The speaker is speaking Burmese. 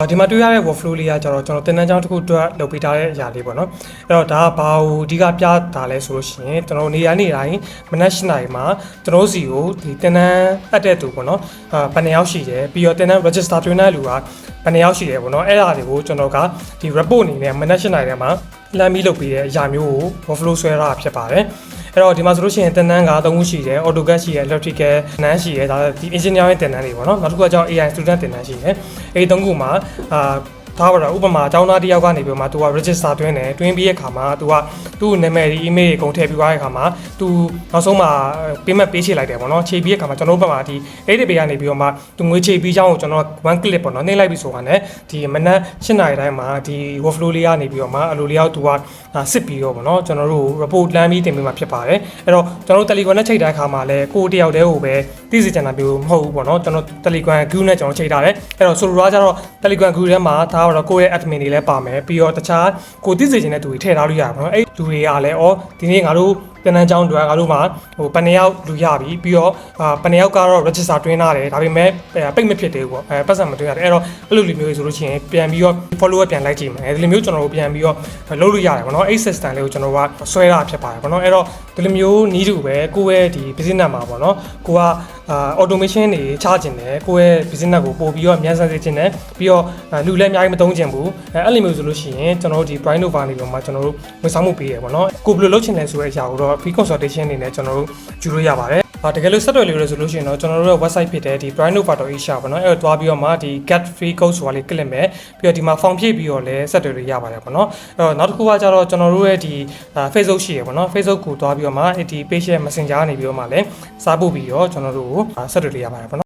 ဒီမှာတွေ့ရတဲ့ workflow လေးကကျတော့ကျွန်တော်တင်တန်းချောင်းတစ်ခုအတွက်လုပ်ပေးထားတဲ့အရာလေးပေါ့နော်အဲ့တော့ဒါကဘာကိုအဓိကပြတာလဲဆိုလို့ရှိရင်ကျွန်တော်နေရာတိုင်းမနက်၈နာရီမှာကျွန်တော်စီကိုဒီတင်တန်းအပ်တဲ့သူပေါ့နော်ဘယ်နှစ်ယောက်ရှိတယ်ပြီးတော့တင်တန်း register တွင်တဲ့လူကဘယ်နှစ်ယောက်ရှိတယ်ပေါ့နော်အဲ့ဒါတွေကိုကျွန်တော်ကဒီ report အနေနဲ့မနက်၈နာရီထဲမှာလမ်းပြီးလုပ်ပေးတဲ့အရာမျိုးကို workflow ဆွဲရတာဖြစ်ပါတယ်အဲ့တော့ဒီမှာဆိုလို့ရှိရင်တင်တန်းက3ခုရှိတယ် AutoCAD ရှိတယ် Electrical တင်တန်းရှိတယ်ဒါဒီ engineering တင်တန်းတွေပေါ့နော်နောက်တစ်ခုကကြောင့် AI student တင်တန်းရှိတယ်အဲ့ဒီ3ခုမှာထားပါတော့ဥပမာအကြောင်းသားတစ်ယောက်ကနေပြီးမှ तू က register တွင်းတယ်တွင်းပြီးရဲ့ခါမှာ तू ကသူ့နာမည်ဒီ email တွေကုန်ထည့်ပြီးသွားတဲ့ခါမှာ तू နောက်ဆုံးမှာ payment ပေးချေလိုက်တယ်ပေါ့နော်ခြေပြီးရဲ့ခါမှာကျွန်တော်တို့ဘက်မှာဒီ edit pay ကနေပြီးတော့မှ तू ငွေခြေပြီးကြောင်းကိုကျွန်တော် one click ပေါ့နော်နှိပ်လိုက်ပြီးဆိုတာနဲ့ဒီမနက်၈နာရီတိုင်းမှာဒီ workflow လေးကနေပြီးတော့မှအလိုလျောက် तू ကစစ်ပြီးတော့ပေါ့နော်ကျွန်တော်တို့ report လမ်းပြီးတင်ပေးမှာဖြစ်ပါတယ်အဲ့တော့ကျွန်တော်တို့ Telegram နဲ့ချိန်တဲ့အခါမှာလည်းကိုတယောက်တည်းကိုပဲသိစေချင်တာမျိုးမဟုတ်ဘူးပေါ့နော်ကျွန်တော် Telegram group နဲ့ကျွန်တော်ချိန်ထားတယ်အဲ့တော့ဆိုလိုတာကျတော့ Telegram group ထဲမှာဒါတော့ကိုယ့်ရဲ့ admin တွေလည်းပါမယ်ပြီးတော့တခြားကိုသိစေချင်တဲ့သူတွေထည့်ထားလို့ရပါတော့အဲ့လူတွေကလည်းဒီနေ့ငါတို့တင်တန်းချောင်းတွေကငါတို့မှာဘယ်နှစ်ယောက်လူရပြီပြီးတော့ဘယ်နှစ်ယောက်ကတော့ register တွင်းထားတယ်ဒါပေမဲ့ပိတ်မဖြစ်သေးဘူးပေါ့ပတ်စံမတွင်းရတယ်အဲ့တော့အဲ့လိုလူမျိုးဆိုလို့ရှိရင်ပြန်ပြီးတော့ follow up ပြန်လိုက်ကြည့်မယ်ဒီလိုမျိုးကျွန်တော်တို့ပြန်ပြီးတော့လုပ်လို့ရတယ်ပေါ့နော်အဲ့ system လေးကိုကျွန်တော်ကဆွဲတာဖြစ်ပါတယ်ပေါ့နော်အဲ့တော့ဒီလိုမျိုးနီးတူပဲကိုယ့်ရဲ့ဒီ business မှာပေါ့နော်ကိုကautomation တွေချကျင်တယ်ကိုယ့်ရဲ့ business ကိုပို့ပြီးတော့မြန်ဆန်စေချင်တယ်ပြီးတော့လူလည်းအများကြီးမသုံးချင်ဘူးအဲ့လိုမျိုးဆိုလို့ရှိရင်ကျွန်တော်တို့ဒီ Bright Nova နေပြီးတော့မှကျွန်တော်တို့ဝန်ဆောင်မှုပေးရပေါ့နော်ကိုဘယ်လိုလုပ်ချင်လဲဆိုတဲ့အရာကိုတော့ free consultation အနေနဲ့ကျွန်တော်တို့ယူလို့ရပါတယ်တကယ်လို့ဆက်သွယ်လို့ဆိုလို့ရှိရင်တော့ကျွန်တော်တို့ရဲ့ website ဖြစ်တဲ့ဒီ brightnova.asia ပေါ့နော်အဲ့တော့တွားပြီးတော့မှဒီ get free code ဆိုတာလေး click မယ်ပြီးတော့ဒီမှာ form ဖြည့်ပြီးတော့လည်းဆက်သွယ်လို့ရပါတယ်ပေါ့နော်အဲ့တော့နောက်တစ်ခုကကျတော့ကျွန်တော်တို့ရဲ့ဒီ Facebook ရှိရပေါ့နော် Facebook ကိုတွားပြီးတော့မှဒီ page ရဲ့ Messenger ကနေပြီးတော့မှလည်းစားပို့ပြီးတော့ကျွန်တော်တို့ကိုဆက်သွယ်လို့ရပါတယ်ပေါ့နော်